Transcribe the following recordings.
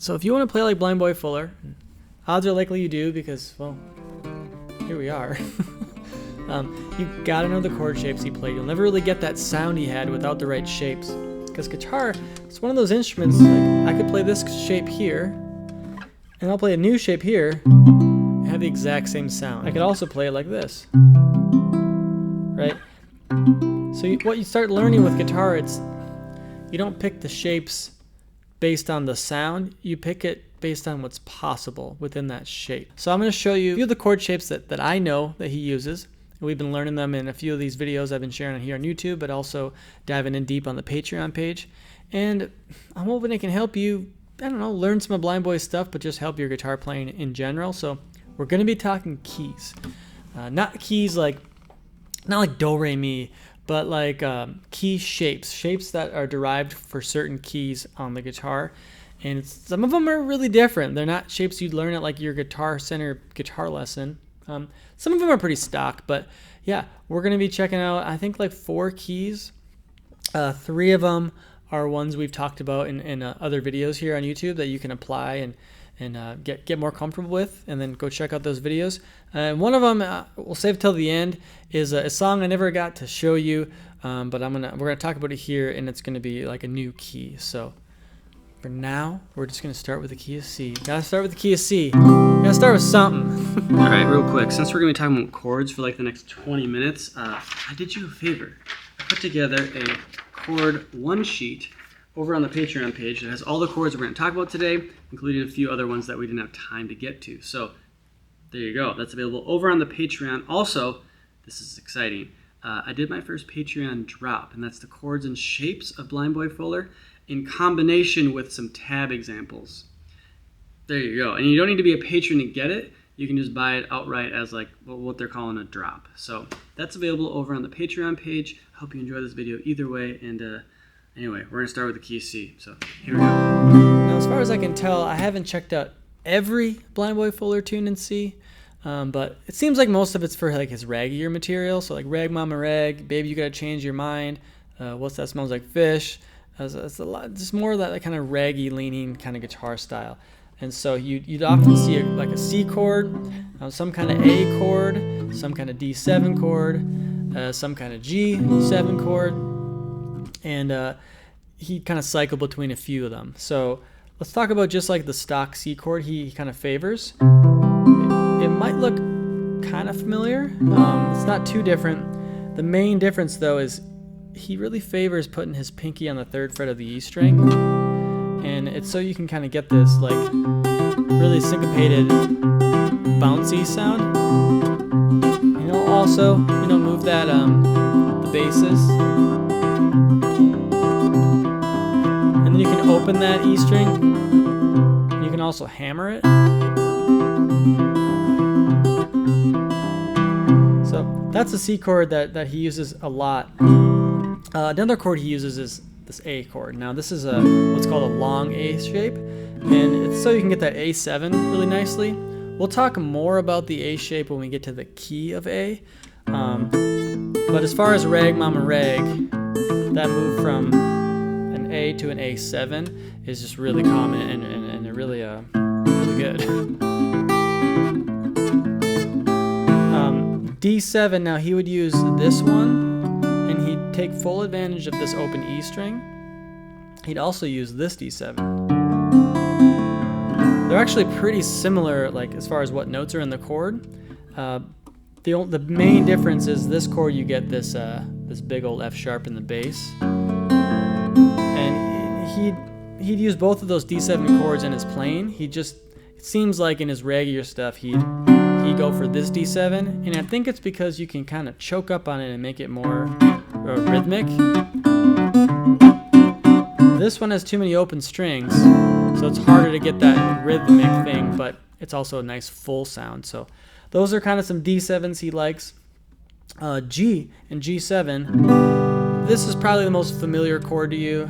So if you want to play like Blind Boy Fuller, odds are likely you do because, well, here we are. You gotta know the chord shapes he played. You'll never really get that sound he had without the right shapes. Because guitar, it's one of those instruments, like I could play this shape here, and I'll play a new shape here, and have the exact same sound. I could also play it like this, right? So what you start learning with guitar, you don't pick the shapes based on the sound, you pick it based on what's possible within that shape. So I'm going to show you a few of the chord shapes that I know that he uses. We've been learning them in a few of these videos I've been sharing here on YouTube, but also diving in deep on the Patreon page. And I'm hoping it can help you, I don't know, learn some of Blind Boy's stuff, but just help your guitar playing in general. So we're going to be talking keys. Not keys like, not like do, re, mi, but like key shapes that are derived for certain keys on the guitar. And some of them are really different. They're not shapes you'd learn at like your Guitar Center guitar lesson. Some of them are pretty stock, but yeah, we're going to be checking out, I think, like 4 keys. 3 of them are ones we've talked about in other videos here on YouTube that you can apply and get more comfortable with, and then go check out those videos. And one of them, we'll save till the end, is a song I never got to show you, but we're gonna talk about it here, and it's gonna be like a new key. So for now, we're just gonna start with the key of C. Gotta start with the key of C. Gotta start with something. All right, real quick, since we're gonna be talking about chords for like the next 20 minutes, I did you a favor. I put together a chord one sheet over on the Patreon page that has all the chords we're going to talk about today, including a few other ones that we didn't have time to get to. So there you go. That's available over on the Patreon. Also, this is exciting. I did my first Patreon drop, and that's the chords and shapes of Blind Boy Fuller in combination with some tab examples. There you go. And you don't need to be a patron to get it. You can just buy it outright as like what they're calling a drop. So that's available over on the Patreon page. I hope you enjoy this video either way. And anyway, we're going to start with the key of C. So here we go. Now, as far as I can tell, I haven't checked out every Blind Boy Fuller tune in C, but it seems like most of it's for like his raggier material. So like Rag Mama Rag, Baby You Gotta Change Your Mind, What's That Smells Like Fish. It's a lot, just more of that like kind of raggy leaning kind of guitar style. And so you'd often see like a C chord, some kind of A chord, some kind of D7 chord, some kind of G7 chord, and he kind of cycle between a few of them. So let's talk about just like the stock C chord he kind of favors. It might look kind of familiar. It's not too different. The main difference though is he really favors putting his pinky on the 3rd fret of the E string. And it's so you can kind of get this like really syncopated, bouncy sound. And you'll also, move that the basses, and then you can open that E string. You can also hammer it. So that's a C chord that he uses a lot. Another chord he uses is this A chord. Now this is what's called a long A shape, and it's so you can get that A7 really nicely. We'll talk more about the A shape when we get to the key of A, but as far as Rag Mama Rag, that move from an A to an A7 is just really common and really good. D7, now he would use this one, and he'd take full advantage of this open E string. He'd also use this D7. They're actually pretty similar, like as far as what notes are in the chord. The main difference is this chord you get this big old F sharp in the bass, and he'd use both of those D7 chords in his playing. It seems like in his raggier stuff he'd go for this D7, and I think it's because you can kind of choke up on it and make it more rhythmic. This one has too many open strings, so it's harder to get that rhythmic thing, but it's also a nice full sound. So those are kind of some D7s he likes. G and G7, this is probably the most familiar chord to you.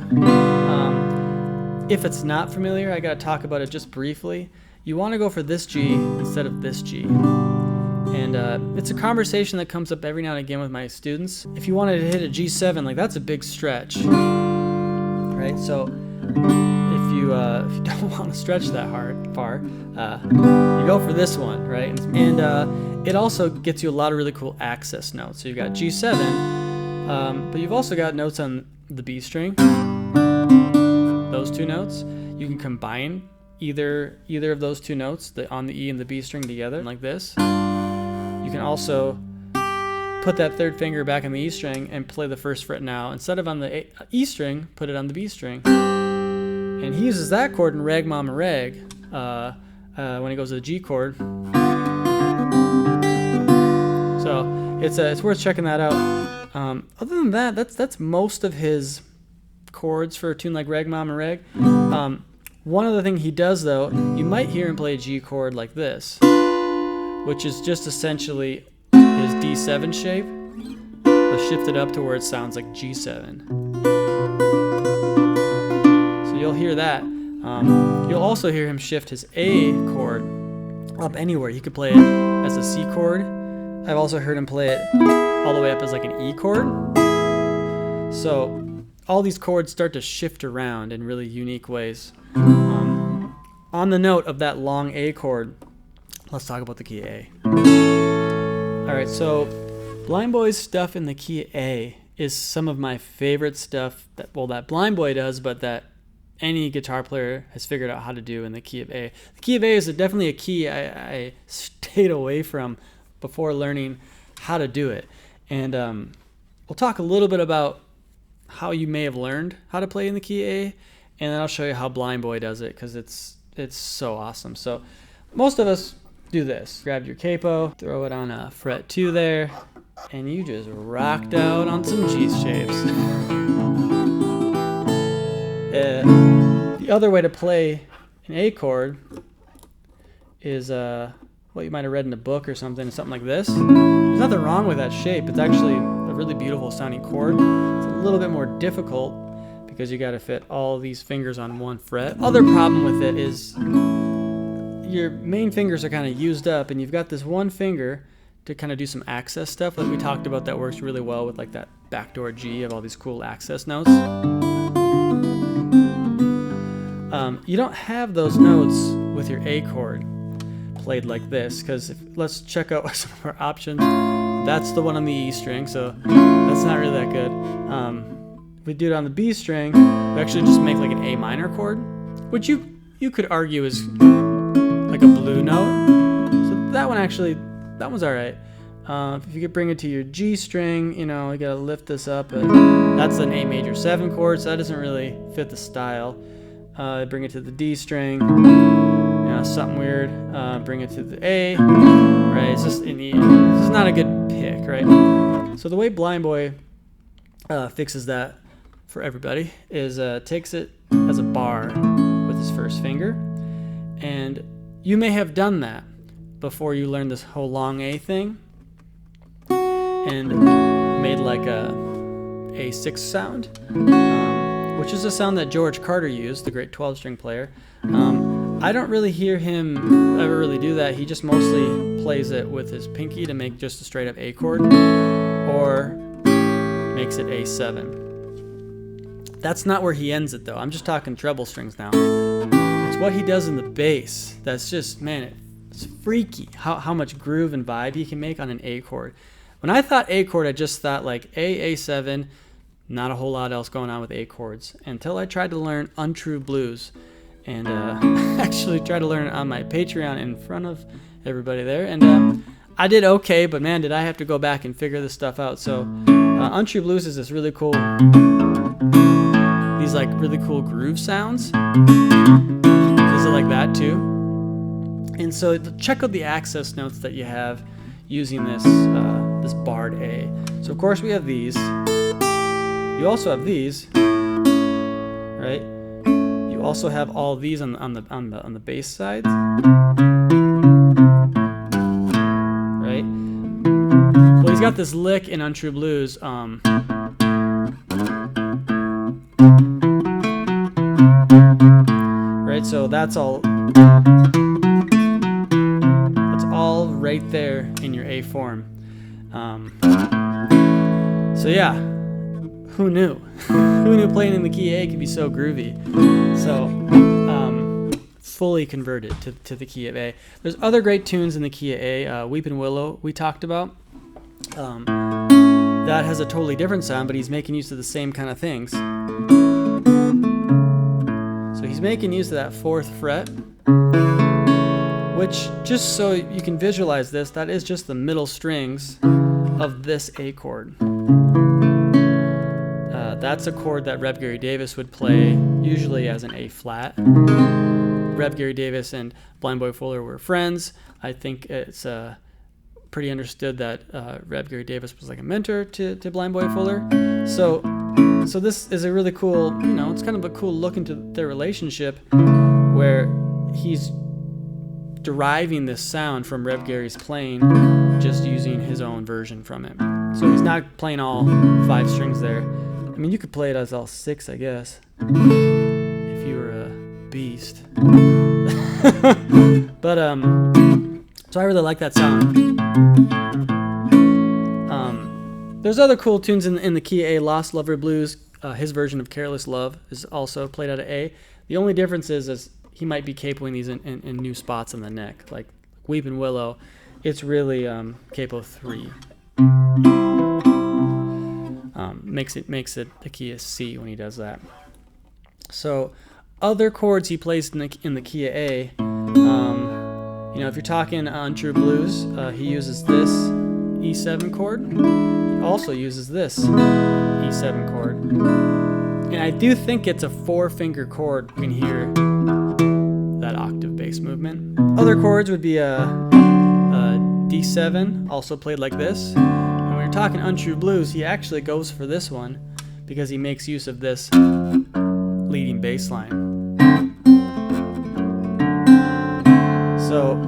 If it's not familiar, I gotta talk about it just briefly. You want to go for this G instead of this G. And it's a conversation that comes up every now and again with my students. If you wanted to hit a G7, like that's a big stretch, right? So if you if you don't want to stretch that far, you go for this one, right? And it also gets you a lot of really cool access notes. So you've got G7, but you've also got notes on the B string. Those two notes, you can combine either of those two notes, on the E and the B string together, like this. You can also put that third finger back on the E string and play the first fret now. Instead of on the E string, put it on the B string. And he uses that chord in Rag Mama Rag when he goes to the G chord. So it's worth checking that out. Other than that, that's most of his chords for a tune like Rag Mama Rag. One other thing he does, though, you might hear him play a G chord like this, which is just essentially his D7 shape, but shifted up to where it sounds like G7. So you'll hear that. You'll also hear him shift his A chord up anywhere. He could play it as a C chord. I've also heard him play it all the way up as like an E chord. So all these chords start to shift around in really unique ways. On the note of that long A chord, let's talk about the key A. Alright, so Blind Boy's stuff in the key A is some of my favorite stuff that Blind Boy does, but that any guitar player has figured out how to do in the key of A. The key of A is definitely a key I stayed away from before learning how to do it. And we'll talk a little bit about how you may have learned how to play in the key A, and then I'll show you how Blind Boy does it, because it's so awesome. So most of us do this. Grab your capo, throw it on a fret 2 there, and you just rocked out on some G shapes. The other way to play an A chord is what you might have read in a book or something like this. There's nothing wrong with that shape. It's actually a really beautiful sounding chord. It's a little bit more difficult because you got to fit all these fingers on one fret. Other problem with it is your main fingers are kind of used up, and you've got this one finger to kind of do some access stuff like we talked about that works really well with like that backdoor G of all these cool access notes. You don't have those notes with your A chord played like this, because let's check out some of our options. That's the one on the E string, so that's not really that good. If we do it on the B string, we actually just make like an A minor chord, which you could argue is like a blue note. So that one's all right. If you could bring it to your G string, you gotta lift this up. That's an A major 7 chord, so that doesn't really fit the style. Bring it to the D string, something weird. Bring it to the A, right? It's just it's not a good pick, right? So the way Blind Boy fixes that for everybody is takes it as a bar with his first finger, and you may have done that before you learned this whole long A thing and made like a A6 sound, which is a sound that George Carter used, the great 12-string player. I don't really hear him ever really do that. He just mostly plays it with his pinky to make just a straight up A chord, or makes it A7. That's not where he ends it though. I'm just talking treble strings now. It's what he does in the bass that's just, man, it's freaky how much groove and vibe he can make on an A chord. When I thought A chord, I just thought like A7, not a whole lot else going on with A chords, until I tried to learn Untrue Blues, and actually tried to learn it on my Patreon in front of everybody there, and I did okay, but man, did I have to go back and figure this stuff out. So Untrue Blues is this really cool, these like really cool groove sounds. Is it like that too? And so check out the access notes that you have using this this barred A. So of course we have these. You also have these, right? You also have all these on the bass side, right? Well, he's got this lick in Untrue Blues. Right, so that's all right there in your A form. So yeah, who knew? Who knew playing in the key A could be so groovy? So fully converted to the key of A. There's other great tunes in the key of A. Weeping Willow we talked about. That has a totally different sound, but he's making use of the same kind of things. So he's making use of that 4th fret, which, just so you can visualize this, that is just the middle strings of this A chord. That's a chord that Rev Gary Davis would play usually as an A flat. Rev Gary Davis and Blind Boy Fuller were friends. I think it's pretty understood that Rev Gary Davis was like a mentor to Blind Boy Fuller. So this is a really cool, it's kind of a cool look into their relationship where he's deriving this sound from Rev Gary's playing, just using his own version from it. So he's not playing all 5 strings there. I mean, you could play it as all 6, I guess, if you were a beast. But so I really like that sound. There's other cool tunes in the key of A. Lost Lover Blues, his version of Careless Love is also played out of A. The only difference is he might be capoing these in new spots on the neck. Like Weeping Willow, it's really capo 3. Makes it the key of C when he does that. So other chords he plays in the key of A, if you're talking Untrue Blues, he uses this E7 chord. He also uses this E7 chord. And I do think it's a 4-finger chord. You can hear that octave bass movement. Other chords would be a D7, also played like this. And when you're talking Untrue Blues, he actually goes for this one because he makes use of this leading bass line. So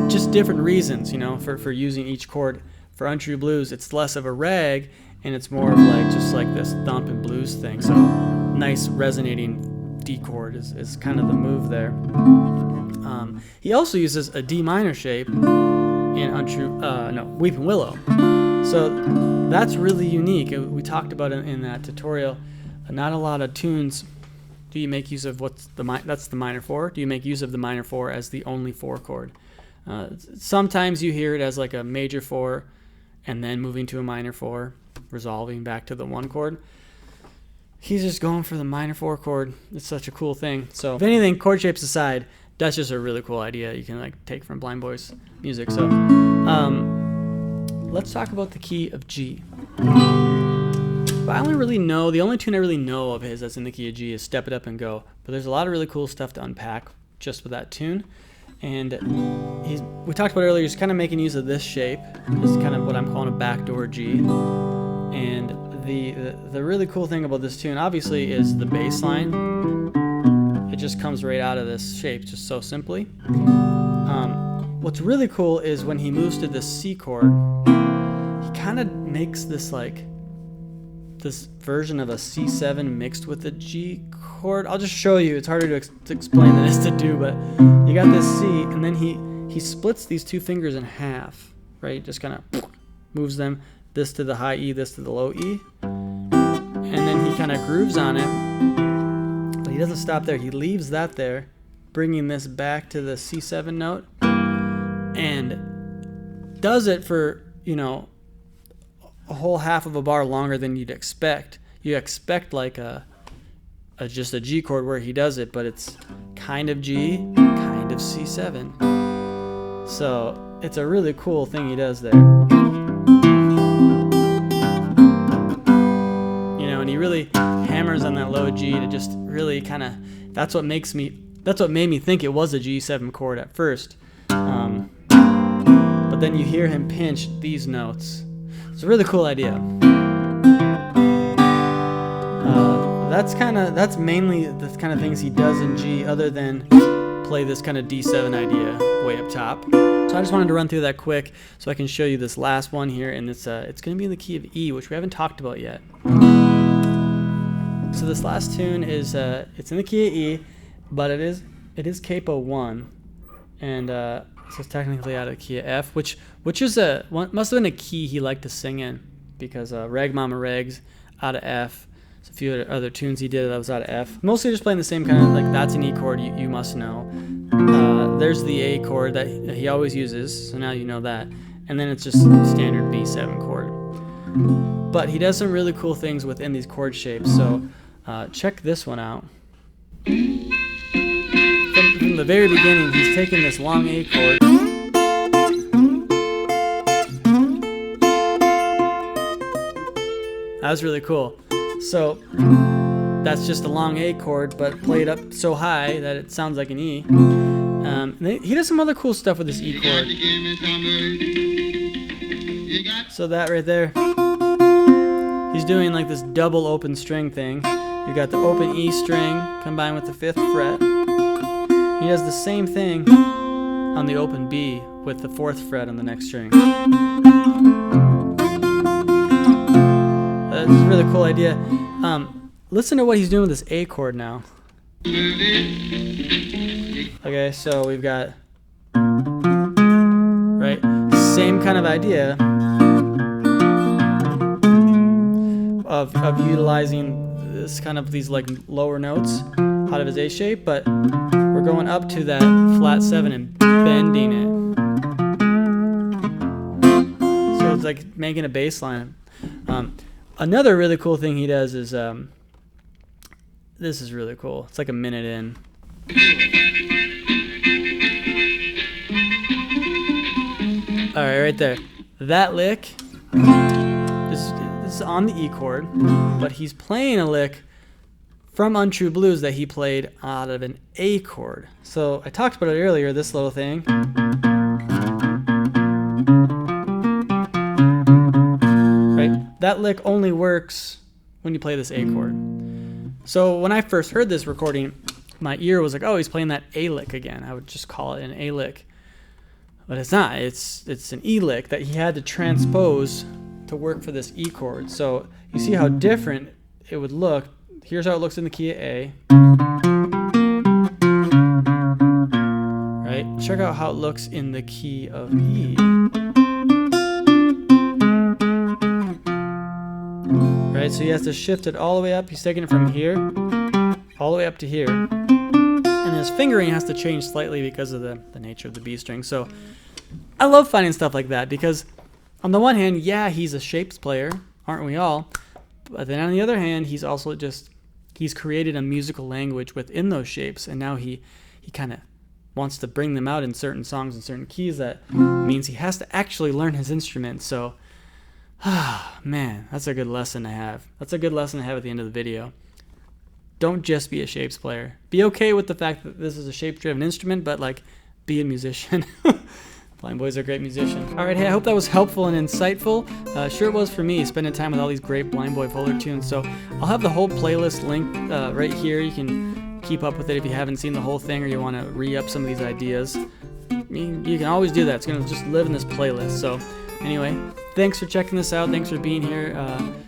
just different reasons, for using each chord. For Untrue Blues, it's less of a rag, and it's more of just like this thump and blues thing. So nice resonating D chord is kind of the move there. He also uses a D minor shape in Weeping Willow. So that's really unique. We talked about it in that tutorial. Not a lot of tunes do you make use of that's the minor 4. Do you make use of the minor 4 as the only 4 chord? Sometimes you hear it as like a major 4 and then moving to a minor 4, resolving back to the 1 chord. He's just going for the minor 4 chord. It's such a cool thing. So if anything, chord shapes aside, that's just a really cool idea you can take from Blind Boy's music. So let's talk about the key of G. But I only really know, the only tune I really know of his that's in the key of G is Step It Up and Go. But there's a lot of really cool stuff to unpack just with that tune. And we talked about earlier, he's kind of making use of this shape. This is kind of what I'm calling a backdoor G. And the really cool thing about this tune, obviously, is the bass line. It just comes right out of this shape, just so simply. What's really cool is when he moves to this C chord, he kind of makes this this version of a C7 mixed with a G chord. I'll just show you. It's harder to explain than it is to do, but you got this C, and then he splits these 2 fingers in half, right? Just kind of moves them, this to the high E, this to the low E, and then he kind of grooves on it, but he doesn't stop there. He leaves that there, bringing this back to the C7 note, and does it for, a whole half of a bar longer than you'd expect. You expect like just a G chord where he does it, but it's kind of G, kind of C7. So it's a really cool thing he does there. And he really hammers on that low G to just really kind of, that's what made me think it was a G7 chord at first. But then you hear him pinch these notes. It's a really cool idea. That's mainly the kind of things he does in G, other than play this kind of D7 idea way up top. So I just wanted to run through that quick so I can show you this last one here, and it's going to be in the key of E, which we haven't talked about yet. So this last tune is it's in the key of E, but it is capo 1, and so it's technically out of the key of F, which is must have been a key he liked to sing in, because Rag Mama Reg's out of F. So a few other tunes he did that was out of F. Mostly just playing the same kind of, that's an E chord you must know. there's the A chord that he always uses, so now you know that. And then it's just standard B7 chord. But he does some really cool things within these chord shapes, so check this one out. From the very beginning, he's taking this long A chord. That was really cool. So that's just a long A chord, but played up so high that it sounds like an E. He does some other cool stuff with this E chord. So that right there, he's doing like this double open string thing. You got the open E string combined with the 5th fret. He does the same thing on the open B with the 4th fret on the next string. That's a really cool idea. Listen to what he's doing with this A chord now. Okay, so we've got, right, same kind of idea of utilizing this kind of these like lower notes out of his A shape, but we're going up to that flat 7 and bending it. So it's like making a bass line. Another really cool thing he does is, this is really cool. It's like a minute in. All right, right there. That lick, this is on the E chord, but he's playing a lick from Untrue Blues that he played out of an A chord. So I talked about it earlier, this little thing. Right? That lick only works when you play this A chord. So when I first heard this recording, my ear was like, oh, he's playing that A lick again. I would just call it an A lick. But it's not. It's an E lick that he had to transpose to work for this E chord. So you see how different it would look. Here's how it looks in the key of A. Right? Check out how it looks in the key of E. Right? So he has to shift it all the way up. He's taking it from here all the way up to here. And his fingering has to change slightly because of the nature of the B string. So I love finding stuff like that because on the one hand, yeah, he's a shapes player, aren't we all? But then on the other hand, he's also he's created a musical language within those shapes, and now he kind of wants to bring them out in certain songs and certain keys. That means he has to actually learn his instrument. So, man, that's a good lesson to have. That's a good lesson to have at the end of the video. Don't just be a shapes player. Be okay with the fact that this is a shape-driven instrument, but like, be a musician. Blind Boy's a great musician. All right, hey, I hope that was helpful and insightful. Sure it was for me, spending time with all these great Blind Boy Fuller tunes. So I'll have the whole playlist linked right here. You can keep up with it if you haven't seen the whole thing or you want to re-up some of these ideas. You can always do that. It's going to just live in this playlist. So anyway, thanks for checking this out. Thanks for being here.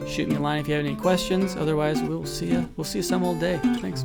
Shoot me a line if you have any questions. Otherwise, we'll see you some old day. Thanks.